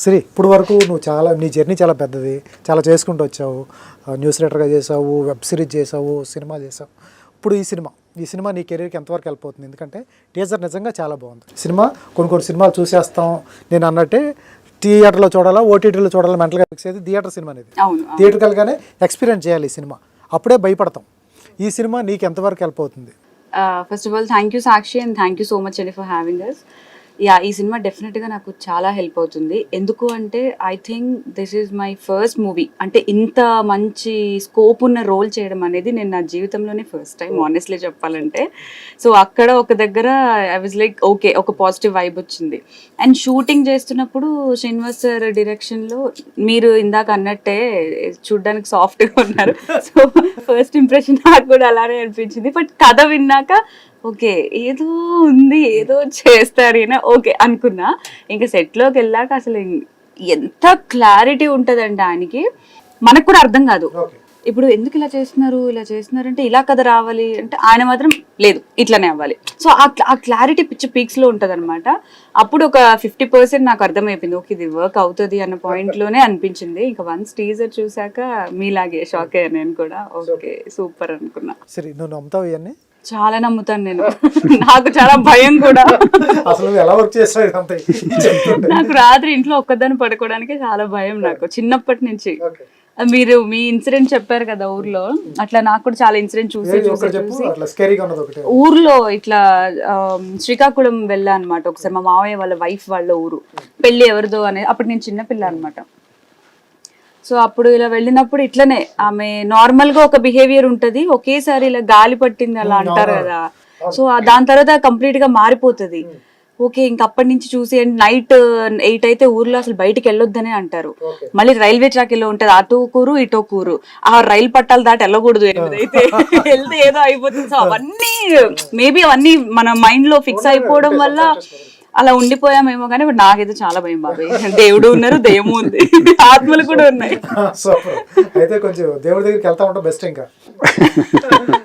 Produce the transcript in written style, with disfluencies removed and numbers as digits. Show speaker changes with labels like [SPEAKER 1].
[SPEAKER 1] సరే, ఇప్పుడు వరకు నువ్వు చాలా నీ జర్నీ చాలా పెద్దది, చాలా చేసుకుంటూ వచ్చావు. న్యూస్ రైటర్గా చేసావు, వెబ్ సిరీస్ చేసావు, సినిమా చేసావు. ఇప్పుడు ఈ సినిమా నీ కెరీర్కి ఎంతవరకు హెల్ప్ అవుతుంది? ఎందుకంటే టీజర్ నిజంగా చాలా బాగుంది. సినిమా కొన్ని సినిమాలు చూసేస్తాం, నేను అన్నట్టే థియేటర్లో చూడాలా, ఓటీటీలో చూడాలా, మెంటల్గా ఫిక్స్ అయ్యేది థియేటర్ సినిమా అనేది. థియేటర్గానే ఎక్స్పీరియన్స్ చేయాలి ఈ సినిమా, అప్పుడే భయపడతాం. ఈ సినిమా నీకు ఎంతవరకు హెల్ప్ అవుతుంది?
[SPEAKER 2] First of all thank you Sakshi and thank you so much అండి ఫర్ హ్యావింగ్ అస్. ఈ సినిమా డెఫినెట్గా నాకు చాలా హెల్ప్ అవుతుంది. ఎందుకు అంటే I think this is my first movie. అంటే ఇంత మంచి స్కోప్ ఉన్న రోల్ చేయడం అనేది నేను నా జీవితంలోనే ఫస్ట్ టైం, ఆనెస్ట్లీ చెప్పాలంటే. సో అక్కడ ఒక దగ్గర ఐ వాజ్ లైక్ ఓకే, ఒక పాజిటివ్ వైబ్ వచ్చింది. అండ్ షూటింగ్ చేస్తున్నప్పుడు శ్రీనివాస్ సార్ డైరెక్షన్లో మీరు ఇందాక అన్నట్టే చూడ్డానికి సాఫ్ట్గా ఉన్నారు. సో ఫస్ట్ ఇంప్రెషన్ నాకు కూడా అలానే అనిపించింది. బట్ కథ విన్నాక ఓకే ఏదో ఉంది, ఏదో చేస్తారు ఈయన ఓకే అనుకున్నా. ఇంకా సెట్లోకి వెళ్ళాక అసలు ఎంత క్లారిటీ ఉంటుందండి ఆయనకి, మనకు కూడా అర్థం కాదు. ఇప్పుడు ఎందుకు ఇలా చేస్తున్నారు అంటే ఇలా కథ రావాలి అంటే ఆయన మాత్రం లేదు ఇట్లానే అవ్వాలి. సో ఆ క్లారిటీ పిచ్చి పీక్స్లో ఉంటుంది అనమాట. అప్పుడు ఒక 50% నాకు అర్థమైపోయింది, ఓకే ఇది వర్క్ అవుతుంది అన్న పాయింట్లోనే అనిపించింది. ఇంకా వన్స్ టీజర్ చూసాక మీలాగే షాక్ అయ్యాను నేను కూడా. ఓకే సూపర్ అనుకున్నా.
[SPEAKER 1] సరే, నువ్వు నమ్ముతావు ఇవన్నీ?
[SPEAKER 2] చాలా నమ్ముతాను నేను. నాకు చాలా భయం కూడా.
[SPEAKER 1] అసలు ఎలా వర్క్ చేస్తావు?
[SPEAKER 2] నాకు రాత్రి ఇంట్లో ఒక్కదాన్ని పడుకోవడానికి చాలా భయం నాకు చిన్నప్పటి నుంచి. మీరు మీ ఇన్సిడెంట్ చెప్పారు కదా ఊర్లో, అట్లా నాకు కూడా చాలా ఇన్సిడెంట్ చూసి ఊర్లో ఇట్లా శ్రీకాకుళం వెళ్ళా అనమాట ఒకసారి. మా మావయ్య వాళ్ళ వైఫ్ వాళ్ళ ఊరు, పెళ్లి ఎవరిదో అనేది. అప్పుడు నేను చిన్నపిల్ల అనమాట. సో అప్పుడు ఇలా వెళ్ళినప్పుడు ఇట్లనే ఆమె నార్మల్ గా ఒక బిహేవియర్ ఉంటది, ఒకేసారి ఇలా గాలి పట్టింది అలా అంటారు కదా. సో దాని తర్వాత కంప్లీట్ గా మారిపోతుంది. ఓకే ఇంక అప్పటి నుంచి చూసి నైట్ 8 అయితే ఊర్లో అసలు బయటికి వెళ్ళొద్దనే అంటారు. మళ్ళీ రైల్వే ట్రాక్ వెళ్ళి ఉంటది, అటో కూరు ఇటో కూరు, ఆ రైలు పట్టాలు దాటి వెళ్ళకూడదు. 8 అయితే వెళ్తే ఏదో అయిపోతుంది. సో అవన్నీ మేబీ అవన్నీ మన మైండ్ లో ఫిక్స్ అయిపోవడం వల్ల అలా ఉండిపోయామేమో. కానీ ఇప్పుడు నాకైతే చాలా భయం బాబాయ్. దేవుడు ఉన్నారు, దెయ్యము ఉంది, ఆత్మలు కూడా ఉన్నాయి.
[SPEAKER 1] అయితే కొంచెం దేవుడి దగ్గరికి వెళ్తా ఉంటాం బెస్ట్ ఇంకా.